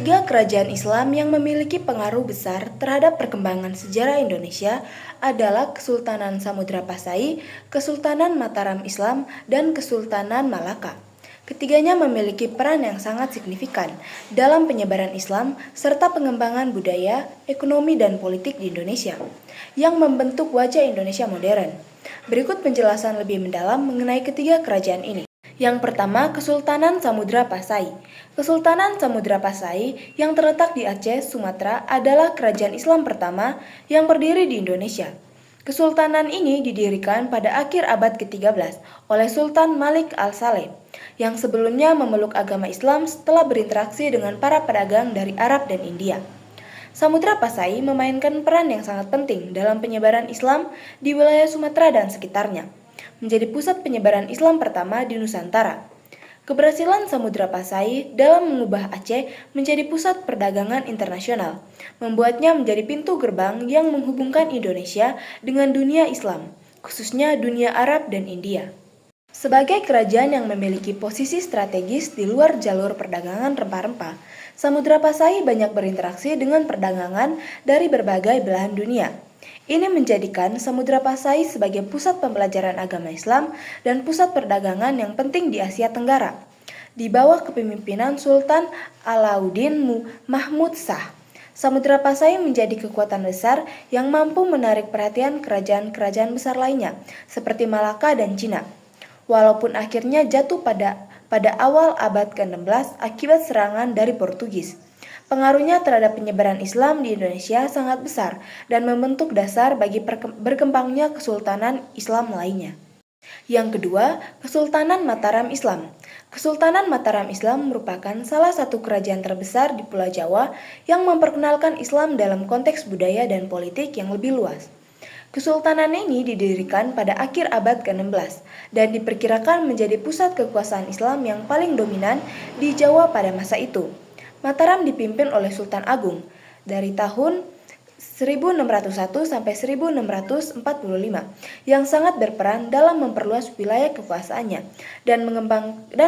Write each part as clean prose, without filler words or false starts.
Ketiga kerajaan Islam yang memiliki pengaruh besar terhadap perkembangan sejarah Indonesia adalah Kesultanan Samudra Pasai, Kesultanan Mataram Islam, dan Kesultanan Malaka. Ketiganya memiliki peran yang sangat signifikan dalam penyebaran Islam serta pengembangan budaya, ekonomi, dan politik di Indonesia, yang membentuk wajah Indonesia modern. Berikut penjelasan lebih mendalam mengenai ketiga kerajaan ini. Yang pertama, Kesultanan Samudra Pasai. Kesultanan Samudra Pasai yang terletak di Aceh, Sumatera adalah kerajaan Islam pertama yang berdiri di Indonesia. Kesultanan ini didirikan pada akhir abad ke-13 oleh Sultan Malik Al-Saleh, yang sebelumnya memeluk agama Islam setelah berinteraksi dengan para pedagang dari Arab dan India. Samudra Pasai memainkan peran yang sangat penting dalam penyebaran Islam di wilayah Sumatera dan sekitarnya, menjadi pusat penyebaran Islam pertama di Nusantara. Keberhasilan Samudra Pasai dalam mengubah Aceh menjadi pusat perdagangan internasional, membuatnya menjadi pintu gerbang yang menghubungkan Indonesia dengan dunia Islam, khususnya dunia Arab dan India. Sebagai kerajaan yang memiliki posisi strategis di luar jalur perdagangan rempah-rempah, Samudra Pasai banyak berinteraksi dengan perdagangan dari berbagai belahan dunia. Ini menjadikan Samudra Pasai sebagai pusat pembelajaran agama Islam dan pusat perdagangan yang penting di Asia Tenggara. Di bawah kepemimpinan Sultan Alauddin Mahmud Shah, Samudra Pasai menjadi kekuatan besar yang mampu menarik perhatian kerajaan-kerajaan besar lainnya, seperti Malaka dan Cina. Walaupun akhirnya jatuh pada awal abad ke-16 akibat serangan dari Portugis. Pengaruhnya terhadap penyebaran Islam di Indonesia sangat besar dan membentuk dasar bagi berkembangnya kesultanan Islam lainnya. Yang kedua, Kesultanan Mataram Islam. Kesultanan Mataram Islam merupakan salah satu kerajaan terbesar di Pulau Jawa yang memperkenalkan Islam dalam konteks budaya dan politik yang lebih luas. Kesultanan ini didirikan pada akhir abad ke-16 dan diperkirakan menjadi pusat kekuasaan Islam yang paling dominan di Jawa pada masa itu. Mataram dipimpin oleh Sultan Agung dari tahun 1601 sampai 1645 yang sangat berperan dalam memperluas wilayah kekuasaannya dan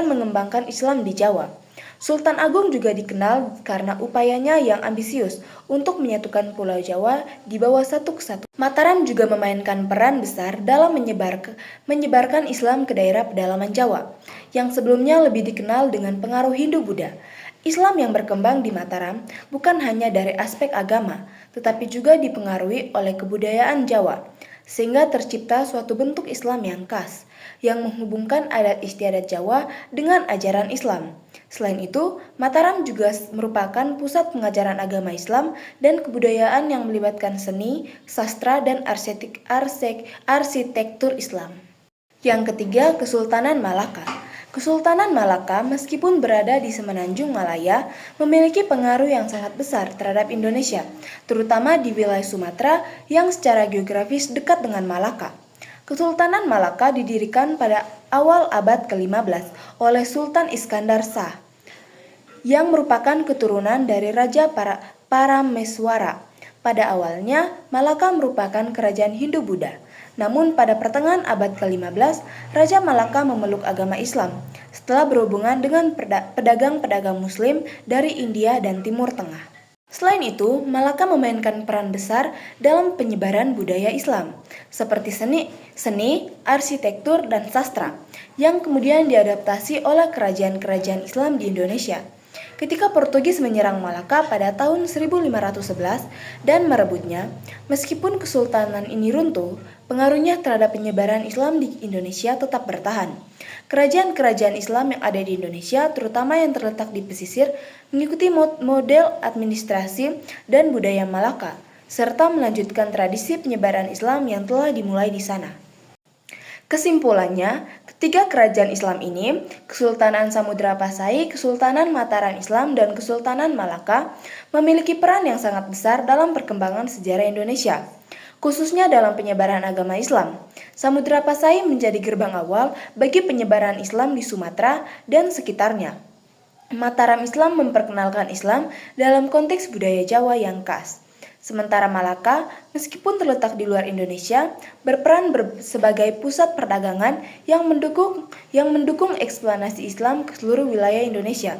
mengembangkan Islam di Jawa. Sultan Agung juga dikenal karena upayanya yang ambisius untuk menyatukan Pulau Jawa di bawah satu kesatuan. Mataram juga memainkan peran besar dalam menyebarkan Islam ke daerah pedalaman Jawa, yang sebelumnya lebih dikenal dengan pengaruh Hindu-Buddha. Islam yang berkembang di Mataram bukan hanya dari aspek agama, tetapi juga dipengaruhi oleh kebudayaan Jawa, sehingga tercipta suatu bentuk Islam yang khas, yang menghubungkan adat istiadat Jawa dengan ajaran Islam. Selain itu, Mataram juga merupakan pusat pengajaran agama Islam dan kebudayaan yang melibatkan seni, sastra, dan arsitektur Islam. Yang ketiga, Kesultanan Malaka. Kesultanan Malaka, meskipun berada di semenanjung Malaya, memiliki pengaruh yang sangat besar terhadap Indonesia, terutama di wilayah Sumatera yang secara geografis dekat dengan Malaka. Kesultanan Malaka didirikan pada awal abad ke-15 oleh Sultan Iskandar Shah, yang merupakan keturunan dari Raja Parameswara. Pada awalnya, Malaka merupakan kerajaan Hindu-Buddha. Namun pada pertengahan abad ke-15, Raja Malaka memeluk agama Islam setelah berhubungan dengan pedagang-pedagang Muslim dari India dan Timur Tengah. Selain itu, Malaka memainkan peran besar dalam penyebaran budaya Islam, seperti seni, arsitektur, dan sastra, yang kemudian diadaptasi oleh kerajaan-kerajaan Islam di Indonesia. Ketika Portugis menyerang Malaka pada tahun 1511 dan merebutnya, meskipun kesultanan ini runtuh, pengaruhnya terhadap penyebaran Islam di Indonesia tetap bertahan. Kerajaan-kerajaan Islam yang ada di Indonesia, terutama yang terletak di pesisir, mengikuti model administrasi dan budaya Malaka, serta melanjutkan tradisi penyebaran Islam yang telah dimulai di sana. Kesimpulannya, ketiga kerajaan Islam ini, Kesultanan Samudra Pasai, Kesultanan Mataram Islam, dan Kesultanan Malaka, memiliki peran yang sangat besar dalam perkembangan sejarah Indonesia, khususnya dalam penyebaran agama Islam. Samudra Pasai menjadi gerbang awal bagi penyebaran Islam di Sumatera dan sekitarnya. Mataram Islam memperkenalkan Islam dalam konteks budaya Jawa yang khas. Sementara Malaka, meskipun terletak di luar Indonesia, berperan sebagai pusat perdagangan yang mendukung ekspansi Islam ke seluruh wilayah Indonesia.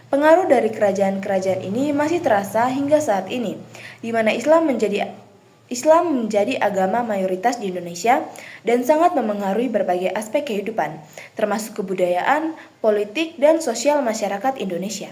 Pengaruh dari kerajaan-kerajaan ini masih terasa hingga saat ini, di mana Islam menjadi agama mayoritas di Indonesia dan sangat memengaruhi berbagai aspek kehidupan, termasuk kebudayaan, politik, dan sosial masyarakat Indonesia.